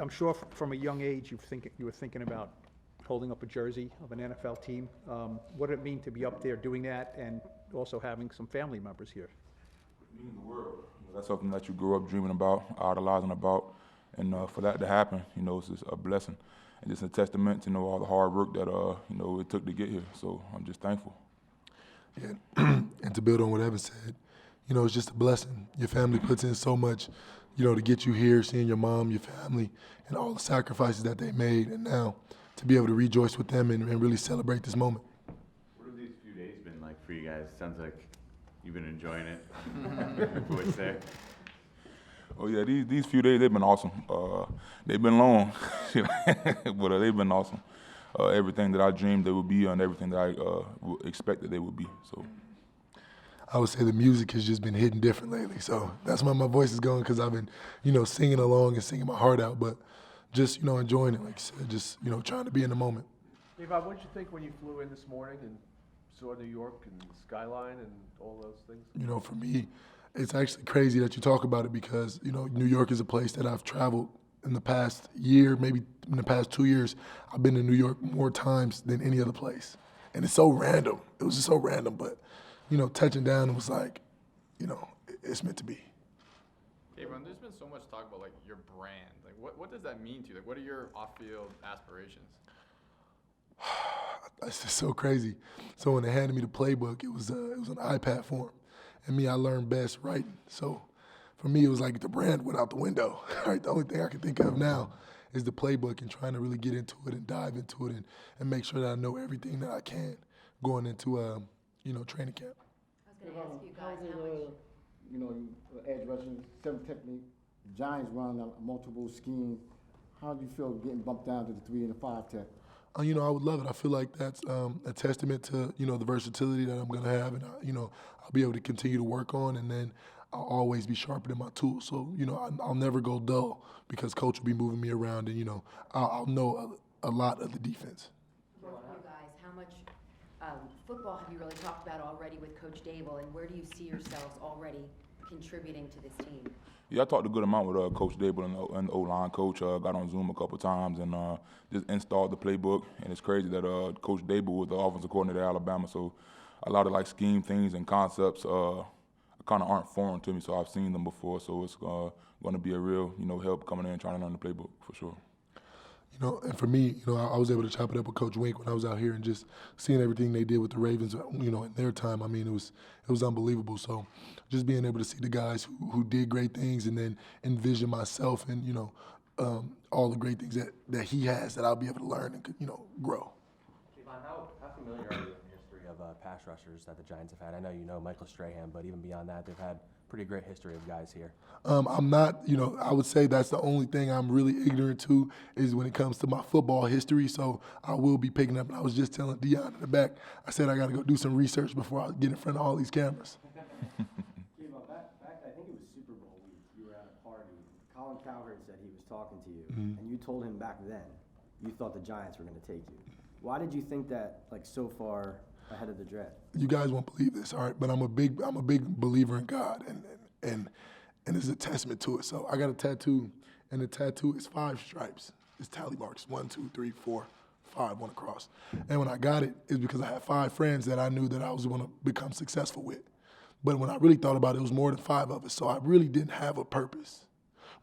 I'm sure from a young age you were thinking about holding up a jersey of an NFL team. What did it mean to be up there doing that, and also having some family members here? It means the world. That's something that you grew up dreaming about, idolizing about, and for that to happen, it's just a blessing, and just a testament to all the hard work that it took to get here. So I'm just thankful. Yeah, and to build on what Evan said, it's just a blessing. Your family puts in so much, to get you here, seeing your mom, your family, and all the sacrifices that they made, and now to be able to rejoice with them and really celebrate this moment. What have these few days been like for you guys? Sounds like you've been enjoying it. Your voice there. Oh yeah, these few days they've been awesome. They've been long, but they've been awesome. Everything that I dreamed they would be and everything that I expected they would be. So I would say the music has just been hitting different lately. So that's why my voice is going, because I've been, singing along and singing my heart out, but just, enjoying it, like I said, just, trying to be in the moment. Kayvon, what did you think when you flew in this morning and saw New York and the skyline and all those things? For me, it's actually crazy that you talk about it because, New York is a place that I've traveled in the past year, maybe in the past 2 years. I've been to New York more times than any other place. And it's so random. It was just so random, but, touching down, it was like, it's meant to be. Kayvon, there's been so much talk about your brand. What does that mean to you? What are your off-field aspirations? It's just so crazy. So when they handed me the playbook, it was an iPad form, and I learned best writing. So for me, it was like the brand went out the window. Right, the only thing I can think of now is the playbook and trying to really get into it and dive into it and make sure that I know everything that I can going into training camp. I was going to ask you guys how much. Edge rushing, 7 technique. Giants run multiple schemes. How do you feel getting bumped down to the 3 and the 5 tech? I would love it. I feel like that's a testament to, the versatility that I'm going to have, and, I'll be able to continue to work on, and then I'll always be sharpening my tools. So, I'll never go dull because Coach will be moving me around, and, I'll know a lot of the defense. Both of you guys, how much football have you really talked about already with Coach Dable, and where do you see yourselves already contributing to this team? Yeah, I talked a good amount with Coach Dable and the O-line coach. Got on Zoom a couple times and just installed the playbook. And it's crazy that Coach Dable was the offensive coordinator at Alabama, so a lot of scheme things and concepts kind of aren't foreign to me. So I've seen them before, so it's going to be a real help coming in and trying to learn the playbook for sure. And for me, I was able to chop it up with Coach Wink when I was out here and just seeing everything they did with the Ravens, in their time. I mean, it was unbelievable. So just being able to see the guys who did great things and then envision myself and, all the great things that he has that I'll be able to learn and, grow. Kayvon, how familiar are you with the history of pass rushers that the Giants have had? I know you know Michael Strahan, but even beyond that, they've had pretty great history of guys here. I'm not, I would say that's the only thing I'm really ignorant to is when it comes to my football history. So I will be picking up. And I was just telling Dion in the back, I said I got to go do some research before I get in front of all these cameras. Back, I think it was Super Bowl week. You were at a party. Colin Cowherd said he was talking to you, and you told him back then you thought the Giants were going to take you. Why did you think that so far ahead of the draft? You guys won't believe this, all right? But I'm a big believer in God, and it's a testament to it. So I got a tattoo, and the tattoo is 5 stripes. It's tally marks, 1, 2, 3, 4, 5, one across. And when I got it, it's because I had 5 friends that I knew that I was going to become successful with. But when I really thought about it, it was more than 5 of us. So I really didn't have a purpose.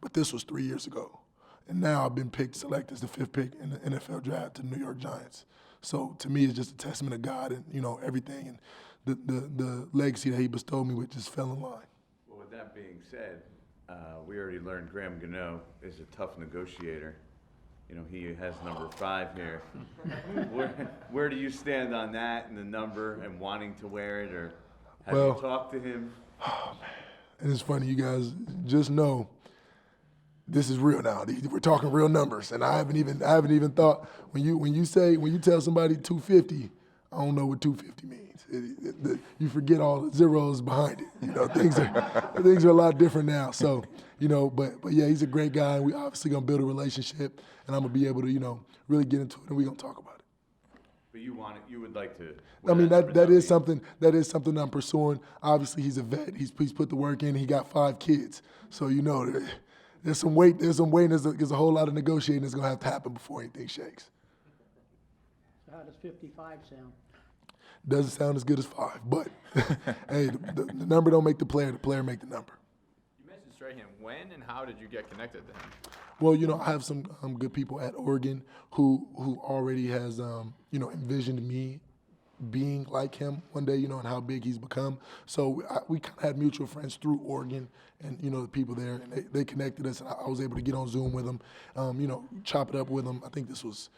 But this was 3 years ago. And now I've been selected as the 5th pick in the NFL draft to the New York Giants. So to me, it's just a testament of God and, everything and the legacy that he bestowed me with just fell in line. Well, with that being said, we already learned Graham Gano is a tough negotiator. He has number 5 here. Where do you stand on that and the number and wanting to wear it, or have you talked to him? Oh, man. And it's funny, you guys just know this is real now. We're talking real numbers, and I haven't even thought when you tell somebody 250, I don't know what 250 means. You forget all the zeros behind it. Things are a lot different now. So, but yeah, he's a great guy, and we obviously gonna build a relationship, and I'm gonna be able to really get into it, and we're gonna talk about it. But you would like to. I mean, that is something I'm pursuing. Obviously, he's a vet. He's put the work in. He got 5 kids, so there's some weight, and there's a whole lot of negotiating that's gonna have to happen before anything shakes. So how does 55 sound? Doesn't sound as good as 5, but hey, the number don't make the player make the number. You mentioned Strahan. When and how did you get connected to him? Well, I have some good people at Oregon who already has envisioned me being like him one day, and how big he's become. So we kind of had mutual friends through Oregon, and the people there, and they connected us, and I was able to get on Zoom with them, chop it up with them. I think this was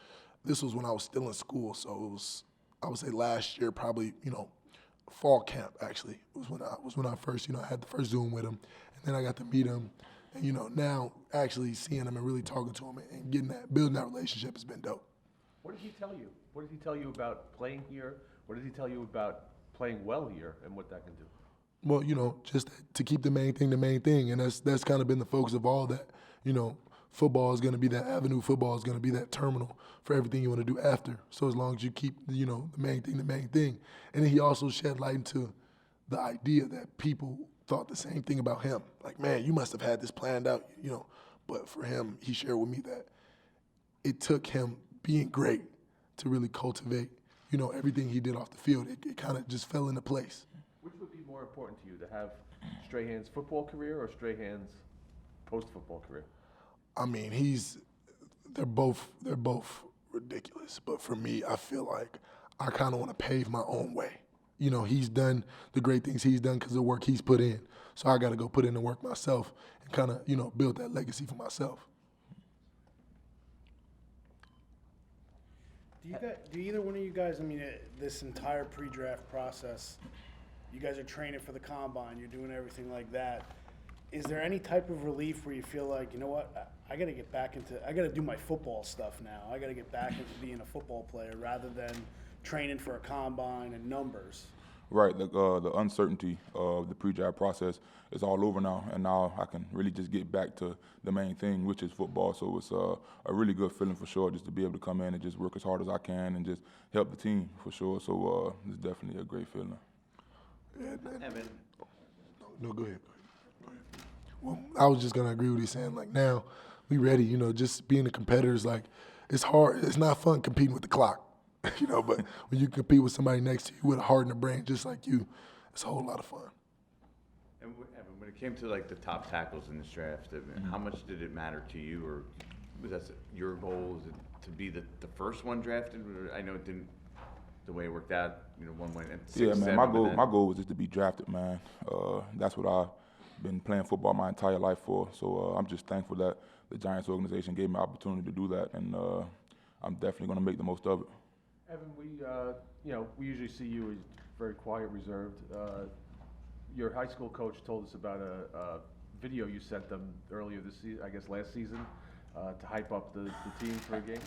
when I was still in school, so it was, I would say last year, probably fall camp actually was when I first I had the first Zoom with him, and then I got to meet him, and now actually seeing him and really talking to him and building that relationship has been dope. What did he tell you? What did he tell you about playing here? What did he tell you about playing well here and what that can do? Well, just to keep the main thing, and that's kind of been the focus of all that. Football is going to be that avenue. Football is going to be that terminal for everything you want to do after. So as long as you keep, the main thing. And then he also shed light into the idea that people thought the same thing about him. Like, man, you must have had this planned out, But for him, he shared with me that it took him being great to really cultivate, everything he did off the field. It kind of just fell into place. Which would be more important to you, to have Strahan's football career or Strahan's post-football career? I mean, they're both ridiculous. But for me, I feel like I kind of want to pave my own way. He's done the great things he's done because of the work he's put in. So I got to go put in the work myself and kind of, build that legacy for myself. Do either one of you guys, this entire pre-draft process, you guys are training for the combine, you're doing everything like that. Is there any type of relief where you feel like, you know what, I got to do my football stuff now. I got to get back into being a football player rather than training for a combine and numbers? Right, the uncertainty of the pre-draft process is all over now, and now I can really just get back to the main thing, which is football. So it's a really good feeling for sure, just to be able to come in and just work as hard as I can and just help the team for sure. So it's definitely a great feeling. Yeah, man. Evan, No, go ahead. Well, I was just gonna agree with you saying, like, now we ready. Just being a competitor is like, it's hard. It's not fun competing with the clock. But when you compete with somebody next to you with a heart and a brain just like you, it's a whole lot of fun. and Evan, when it came to like the top tackles in this draft, how much did it matter to you, or was that your goal? Is it to be the first one drafted? I know it didn't, the way it worked out. One went at 6, Yeah, man. 7, My goal was just to be drafted, man. That's what I've been playing football my entire life for. So I'm just thankful that the Giants organization gave me the opportunity to do that, and I'm definitely going to make the most of it. Evan, we usually see you as very quiet, reserved. Your high school coach told us about a video you sent them earlier this season, I guess last season, to hype up the team for a game.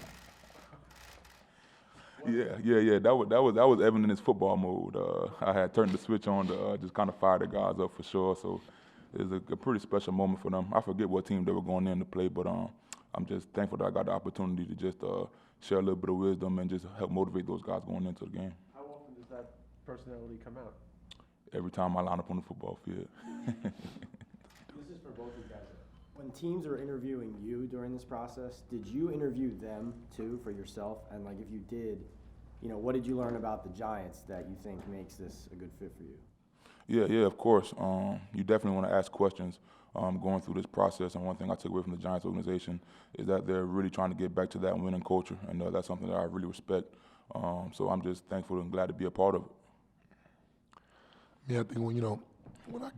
Yeah. That was Evan in his football mode. I had turned the switch on to just kind of fire the guys up for sure. So it was a pretty special moment for them. I forget what team they were going in to play, but I'm just thankful that I got the opportunity to just share a little bit of wisdom and just help motivate those guys going into the game. How often does that personality come out? Every time I line up on the football field. This is for both of you guys. When teams are interviewing you during this process, did you interview them too for yourself? And like, if you did, what did you learn about the Giants that you think makes this a good fit for you? Yeah, of course. You definitely want to ask questions going through this process. And one thing I took away from the Giants organization is that they're really trying to get back to that winning culture, and that's something that I really respect. So I'm just thankful and glad to be a part of it. Yeah, I think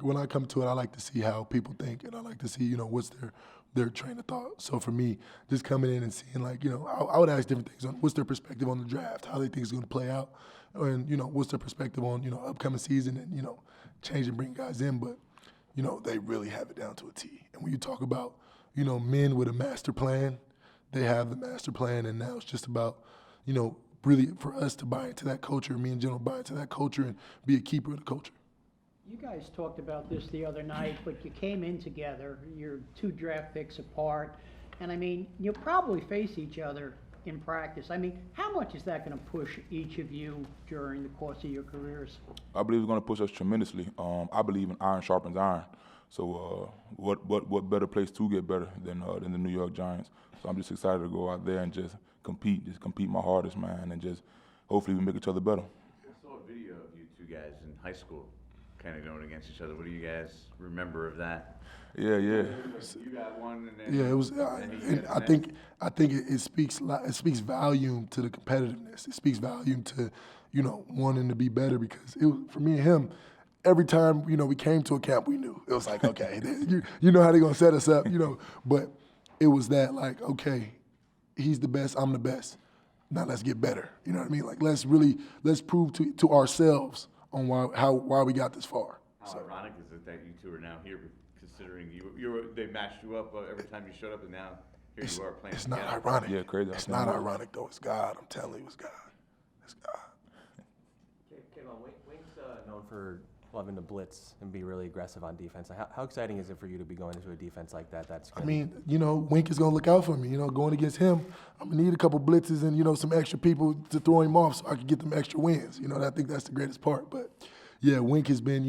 when I come to it, I like to see how people think, and I like to see what's their train of thought. So for me, just coming in and seeing I would ask different things on what's their perspective on the draft, how they think it's going to play out, and what's their perspective on upcoming season, and change and bring guys in, but they really have it down to a T. And when you talk about men with a master plan, they have the master plan, and now it's just about really for us to buy into that culture, me and General buy into that culture and be a keeper of the culture. You guys talked about this the other night, but you came in together. You're 2 draft picks apart. And you'll probably face each other in practice. How much is that going to push each of you during the course of your careers? I believe it's going to push us tremendously. I believe in iron sharpens iron. So what better place to get better than the New York Giants? So I'm just excited to go out there and just compete my hardest, man, and just hopefully we make each other better. I saw a video of you two guys in high school kind of going against each other. What do you guys remember of that? Yeah. You got one, and then Yeah, it was. and he And got I the think it speaks volume to the competitiveness. It speaks volume to wanting to be better, because it was, for me and him, every time we came to a camp, we knew it was like, okay, you know how they're gonna set us up, but it was that, like, okay, he's the best, I'm the best. Now let's get better. You know what I mean? Like, let's prove to ourselves on why we got this far. How ironic is it that you two are now here, considering they matched you up every time you showed up, and now here you are playing It's not together. ironic. Yeah, crazy. It's not ironic though. It's God. I'm telling you, it's God. It's God. Kayvon, Wink's known for loving to blitz and be really aggressive on defense. How exciting is it for you to be going into a defense like that? I mean, Wink is going to look out for me. Going against him, I'm going to need a couple blitzes and, some extra people to throw him off so I can get them extra wins. I think that's the greatest part. But, yeah, Wink has been,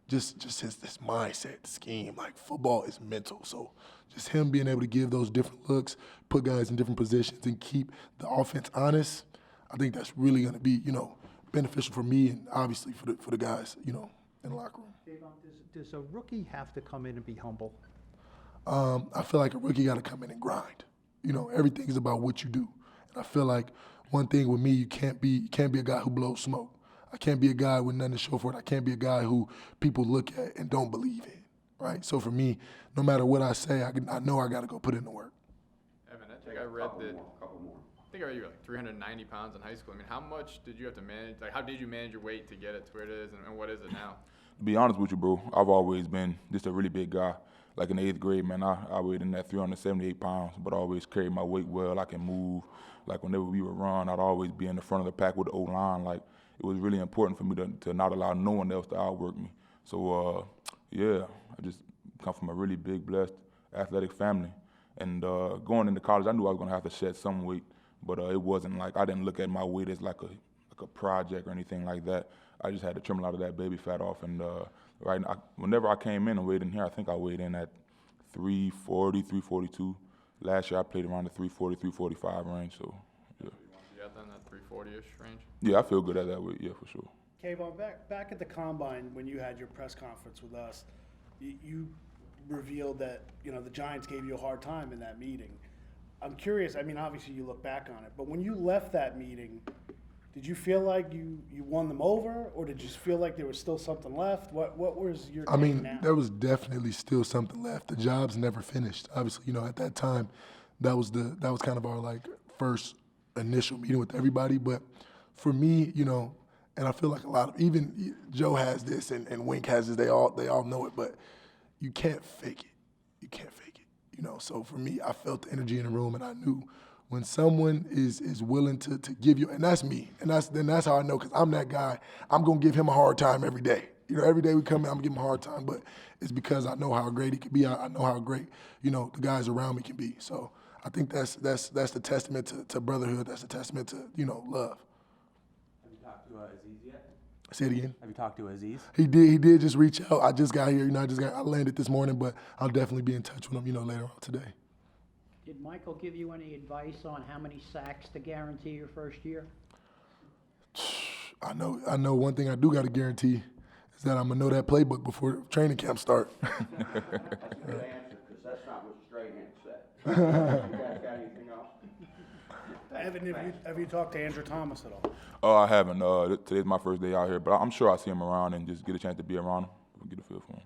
just this mindset, scheme. Like, football is mental. So just him being able to give those different looks, put guys in different positions, and keep the offense honest, I think that's really going to be, beneficial for me and obviously for the guys, in the locker room. Kayvon, does a rookie have to come in and be humble? I feel like a rookie got to come in and grind. Everything is about what you do. And I feel like one thing with me, you can't be a guy who blows smoke. I can't be a guy with nothing to show for it. I can't be a guy who people look at and don't believe in, right? So for me, no matter what I say, I know I got to go put in the work. Evan, I think I read that. I think I read you were like 390 pounds in high school. I mean, how much did you have to manage? Like, how did you manage your weight to get it to where it is, and what is it now? To be honest with you, bro, I've always been just a really big guy. Like in the 8th grade, man, I weighed in at 378 pounds, but I always carried my weight well. I can move. Like whenever we would run, I'd always be in the front of the pack with the O-line. Like it was really important for me to not allow no one else to outwork me. So, yeah, I just come from a really big, blessed, athletic family. And going into college, I knew I was going to have to shed some weight, but it wasn't like I didn't look at my weight as like a project or anything like that. I just had to trim a lot of that baby fat off. And whenever I came in and weighed in here, I think I weighed in at 340, 342. Last year I played around the 340, 345 range. So, yeah. You got that in that 340-ish range? Yeah, I feel good at that weight, yeah, for sure. Kayvon, back at the Combine when you had your press conference with us, you revealed that, the Giants gave you a hard time in that meeting. I'm curious, I mean, obviously you look back on it, but when you left that meeting, did you feel like you won them over, or did you feel like there was still something left? What was your take now? There was definitely still something left. The job's never finished. Obviously, at that time, that was kind of our like first initial meeting with everybody. But for me, and I feel like a lot of, even Joe has this and Wink has this, they all know it, but you can't fake it. You can't fake it. So for me, I felt the energy in the room, and I knew when someone is willing to give you, and that's me, and that's how I know, because I'm that guy. I'm gonna give him a hard time every day. Every day we come in, I'm gonna give him a hard time, but it's because I know how great he can be. I know how great, the guys around me can be. So I think that's the testament to brotherhood. That's a testament to love. Have you talked to Aziz yet? Say it again. Have you talked to Aziz? He did just reach out. I just got here. I landed this morning, but I'll definitely be in touch with him, later on today. Did Michael give you any advice on how many sacks to guarantee your first year? I know one thing I do got to guarantee is that I'm going to know that playbook before training camp start. That's a good answer, because that's not what Strahan said. You guys got anything else? Evan, have you talked to Andrew Thomas at all? Oh, I haven't. Today's my first day out here, but I'm sure I'll see him around and just get a chance to be around him, get a feel for him.